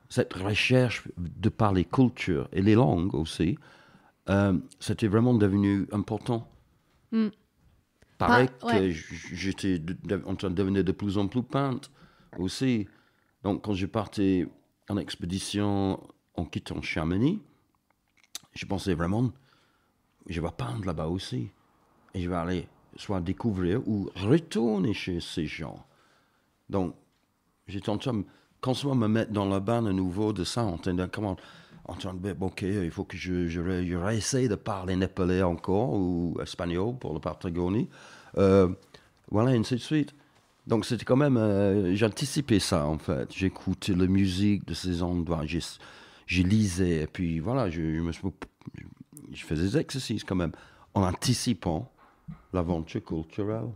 cette recherche de par les cultures et les langues aussi, c'était vraiment devenu important. Mm. Pareil Ouais. que j'étais en train de devenir de plus en plus peintre aussi. Donc, quand je partais en expédition en quittant Chamonix, je pensais vraiment, je vais peindre là-bas aussi. Et je vais aller soit découvrir ou retourner chez ces gens. Donc, j'étais en train de constamment me mettre dans la bain à nouveau de ça, en train de dire, ok, il faut que je réessaye de parler népalais encore ou espagnol pour la Patagonie. Voilà, et ainsi de suite. Donc, c'était quand même, j'anticipais ça, en fait. J'écoutais la musique de ces endroits, je lisais, et puis voilà, je faisais des exercices quand même, en anticipant l'aventure culturelle.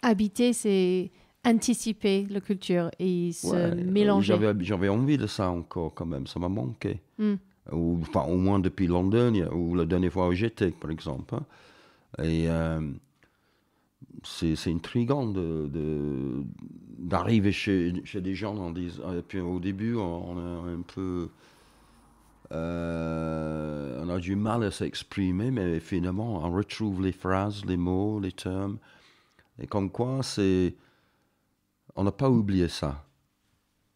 Habiter, c'est anticiper la culture et se Ouais, mélanger. j'avais envie de ça encore quand même, ça m'a manqué. Mm. Ou, enfin, au moins depuis London, ou la dernière fois où j'étais, par exemple. Hein. Et c'est intriguant d'arriver chez des gens en disant. Et puis au début, on a un peu. On a du mal à s'exprimer, mais finalement, on retrouve les phrases, les mots, les termes. Et comme quoi, on n'a pas oublié ça.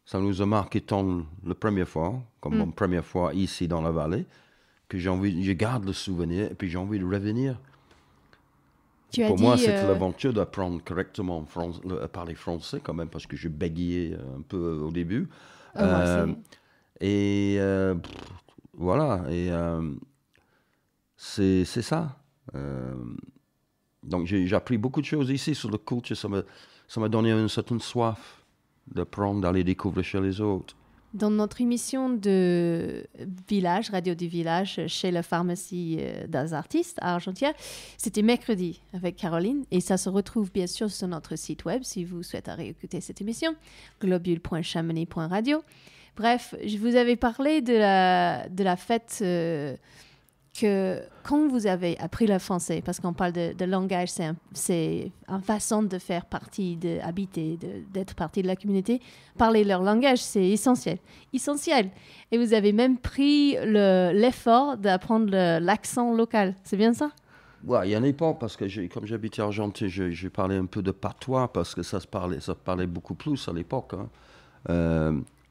Ça nous a marqué tant la première fois, comme Mm. mon première fois ici dans la vallée, que je garde le souvenir et puis j'ai envie de revenir. Tu as Pour moi, dit, c'était l'aventure d'apprendre correctement à parler français quand même, parce que je bégayais un peu au début. moi Euh, aussi. et voilà, et c'est ça. Donc j'ai appris beaucoup de choses ici sur la culture. Ça m'a donné une certaine soif d'apprendre, d'aller découvrir chez les autres. Dans notre émission de village, Radio du Village, chez la pharmacie des artistes à Argentière, c'était mercredi avec Caroline et ça se retrouve bien sûr sur notre site web si vous souhaitez réécouter cette émission, globule.chamonix.radio. Bref, je vous avais parlé de la fête que quand vous avez appris le français, parce qu'on parle de langage, c'est une façon de faire partie, d'habiter, d'être partie de la communauté. Parler leur langage, c'est essentiel. Essentiel. Et vous avez même pris l'effort d'apprendre l'accent local. C'est bien ça? Ouais, il y en a pas, parce que comme j'habitais à Argentine, j'ai parlé un peu de patois, parce que ça parlait beaucoup plus à l'époque. Hein.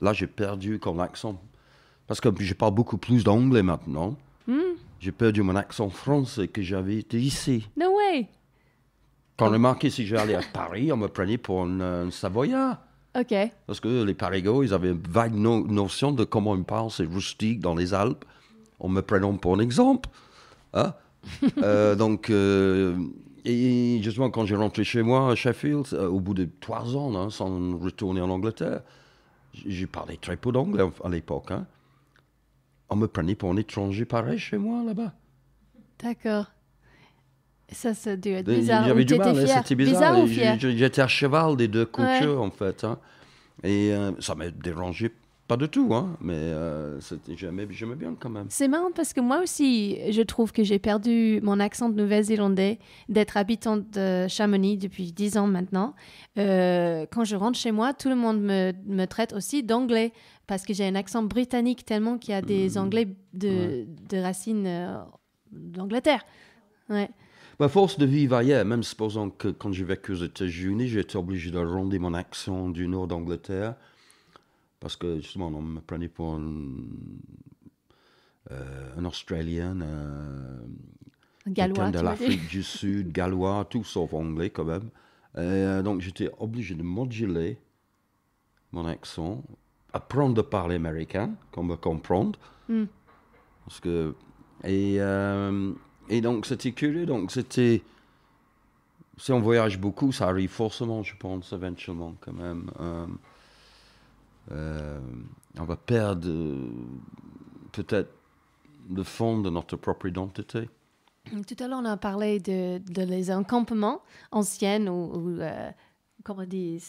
Là, j'ai perdu comme accent, parce que je parle beaucoup plus d'anglais maintenant. J'ai perdu mon accent français que j'avais été ici. No way! Quand on remarquait si j'allais à Paris, on me prenait pour un Savoyard. OK. Parce que les Parigots, ils avaient une vague notion de comment on parle, c'est rustique dans les Alpes. On me prenait pour un exemple. Hein? Donc, et justement, quand j'ai rentré chez moi à Sheffield, au bout de 3 ans, hein, sans retourner en Angleterre, j'ai parlé très peu d'anglais à l'époque. Hein. On me prenait pour un étranger pareil chez moi, là-bas. D'accord. Ça a dû être bizarre. Ou J'avais du tu étais mal, hein, fier? c'était bizarre. Bizarre ou fier? J'étais à cheval des deux cultures, Ouais. en fait. Hein. Et ça m'a dérangé pas du tout, hein, mais j'aimais bien quand même. C'est marrant parce que moi aussi, je trouve que j'ai perdu mon accent de Nouvelle-Zélandais, d'être habitante de Chamonix depuis 10 ans maintenant. Quand je rentre chez moi, tout le monde me traite aussi d'anglais parce que j'ai un accent britannique tellement qu'il y a des anglais de racines d'Angleterre. Ouais. À force de vivre ailleurs, même supposons que quand j'ai vécu aux États-Unis, j'ai été obligé de rendre mon accent du nord d'Angleterre parce que justement, on me prenait pour un Australien, quelqu'un Gallois, de tu m'as dit. l'Afrique du Sud, gallois, tout sauf anglais quand même. Donc j'étais obligé de moduler mon accent, apprendre à parler américain, comme me comprendre. Parce que, et donc c'était curieux, donc c'était... Si on voyage beaucoup, ça arrive forcément, je pense, éventuellement quand même. On va perdre peut-être le fond de notre propre identité. Tout à l'heure, on a parlé de les encampements anciens ou comment on dit,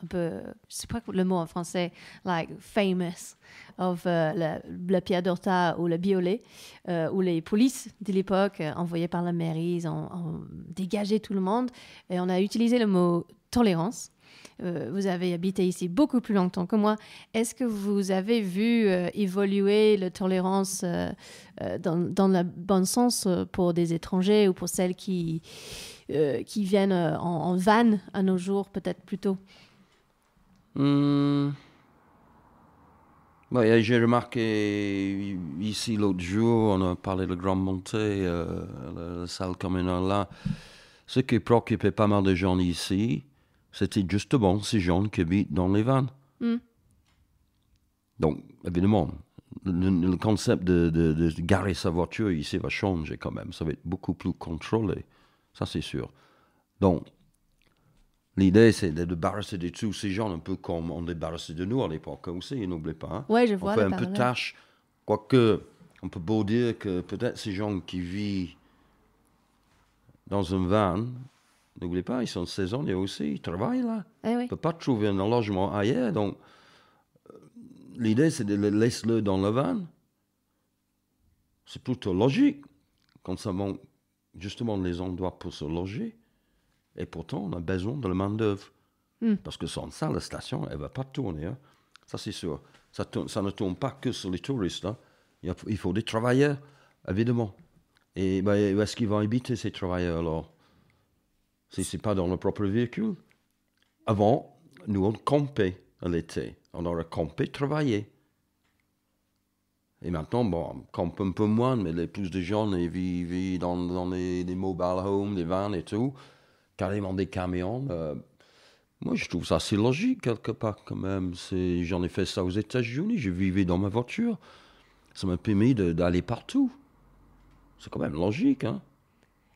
un peu, je sais pas le mot en français, like famous, of la Pierre d'Horta ou le Biolay, où les polices de l'époque, envoyées par la mairie, ils ont dégagé tout le monde. Et on a utilisé le mot tolérance. vous avez habité ici beaucoup plus longtemps que moi. Est-ce que vous avez vu évoluer la tolérance dans le bon sens pour des étrangers ou pour celles qui viennent en van à nos jours, peut-être plutôt? Ouais, j'ai remarqué ici l'autre jour, on a parlé de Grande Montée, la salle communale là. Ce qui préoccupait pas mal de gens ici, c'était justement ces gens qui habitent dans les vannes. Donc, évidemment, le concept de garer sa voiture ici va changer quand même. Ça va être beaucoup plus contrôlé. Ça, c'est sûr. Donc, l'idée, c'est de débarrasser de tous ces gens, un peu comme on débarrassait de nous à l'époque aussi, n'oubliez pas. Hein. Ouais, je vois on fait le un peu de parallèle. tâche, quoique on peut beau dire que peut-être ces gens qui vivent dans un van, n'oubliez pas, ils sont saisonniers aussi, ils travaillent là. Eh oui. On ne peut pas trouver un logement ailleurs, donc l'idée, c'est de les laisser dans le van. C'est plutôt logique, quand ça manque justement les endroits pour se loger. Et pourtant, on a besoin de la main-d'œuvre. Parce que sans ça, la station, elle ne va pas tourner. Hein. Ça, c'est sûr. Ça ne tourne pas que sur les touristes. Hein. Il faut des travailleurs, évidemment. Et où est-ce qu'ils vont habiter, ces travailleurs, alors? Si ce n'est pas dans leur propre véhicule. Avant, nous, on campait à l'été. On aurait campé, travaillé. Et maintenant, bon, on campe un peu moins, mais les plus de gens ils vivent dans les mobile homes, les vannes et tout. Carrément des camions. Moi, je trouve ça assez logique, quelque part, quand même. J'en ai fait ça aux États-Unis. Je vivais dans ma voiture. Ça m'a permis d'aller partout. C'est quand même logique, hein.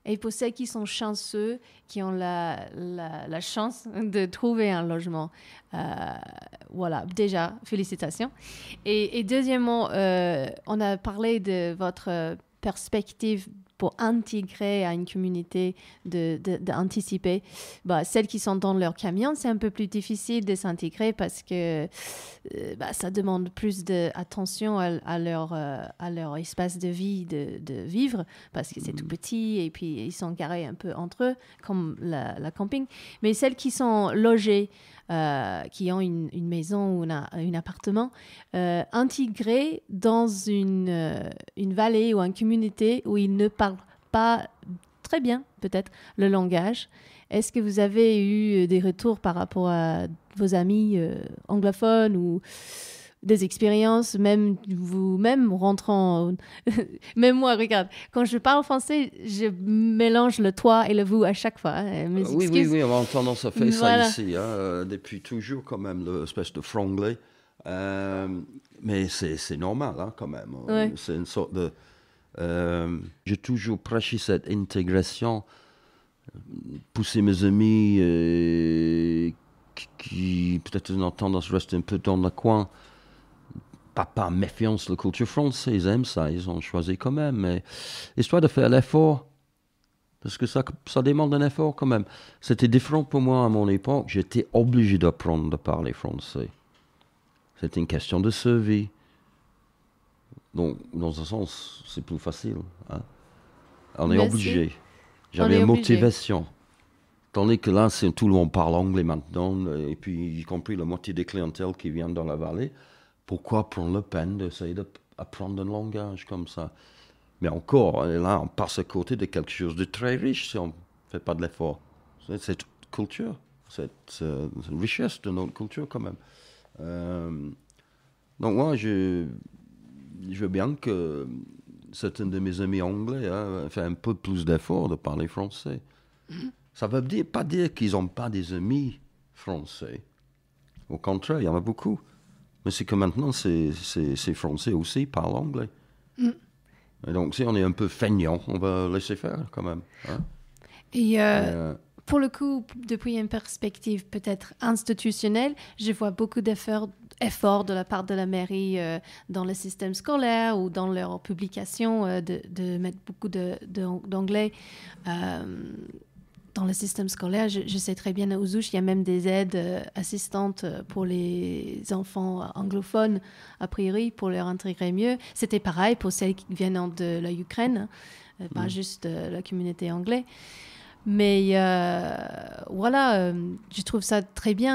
Et pour ceux qui sont chanceux, qui ont la chance de trouver un logement, voilà, déjà, félicitations. Et deuxièmement, on a parlé de votre perspective pour intégrer à une communauté, d'anticiper. Celles qui sont dans leur camion, c'est un peu plus difficile de s'intégrer parce que ça demande plus d'attention à leur espace de vie, de vivre, parce que c'est tout petit et puis ils sont garés un peu entre eux, comme la camping. Mais celles qui sont logées, qui ont une maison ou un appartement, intégrées dans une vallée ou une communauté où ils ne parlent pas très bien, peut-être, le langage. Est-ce que vous avez eu des retours par rapport à vos amis anglophones ou des expériences, même vous-même rentrant... Même moi, regarde, quand je parle français, je mélange le toi et le vous à chaque fois. Oui, on a tendance à faire Voilà. ça ici, hein, depuis toujours, quand même, l'espèce de franglais. Mais c'est normal, hein, quand même. Ouais. C'est une sorte de... j'ai toujours prêché cette intégration, pousser mes amis qui peut-être ont tendance à rester un peu dans le coin, pas méfiance de la culture française, ils aiment ça, ils ont choisi quand même, mais histoire de faire l'effort, parce que ça demande un effort quand même. C'était différent pour moi à mon époque, j'étais obligé d'apprendre à parler français. C'était une question de survie. Donc, dans un sens, c'est plus facile. Hein? On est obligé. J'avais une motivation. Tandis que là, tout le monde parle anglais maintenant, et puis y compris la moitié des clientèles qui viennent dans la vallée. Pourquoi prendre la peine d'essayer d'apprendre un langage comme ça? Mais encore, là, on passe à côté de quelque chose de très riche si on ne fait pas de l'effort. C'est toute culture, c'est une richesse de notre culture quand même. Donc moi, je veux bien que certains de mes amis anglais fassent un peu plus d'effort de parler français. Ça ne veut pas dire qu'ils n'ont pas des amis français. Au contraire, il y en a beaucoup. Mais c'est que maintenant, ces Français aussi parlent anglais. Et donc, si on est un peu feignant, on va laisser faire quand même. Hein? Et pour le coup, depuis une perspective peut-être institutionnelle, je vois beaucoup d'efforts de la part de la mairie dans le système scolaire ou dans leurs publications de mettre beaucoup d'anglais dans le système scolaire. Je sais très bien à Ouzouche, il y a même des aides assistantes pour les enfants anglophones, a priori, pour leur intégrer mieux. C'était pareil pour celles qui viennent de la Ukraine, pas juste la communauté anglaise. Mais voilà, je trouve ça très bien.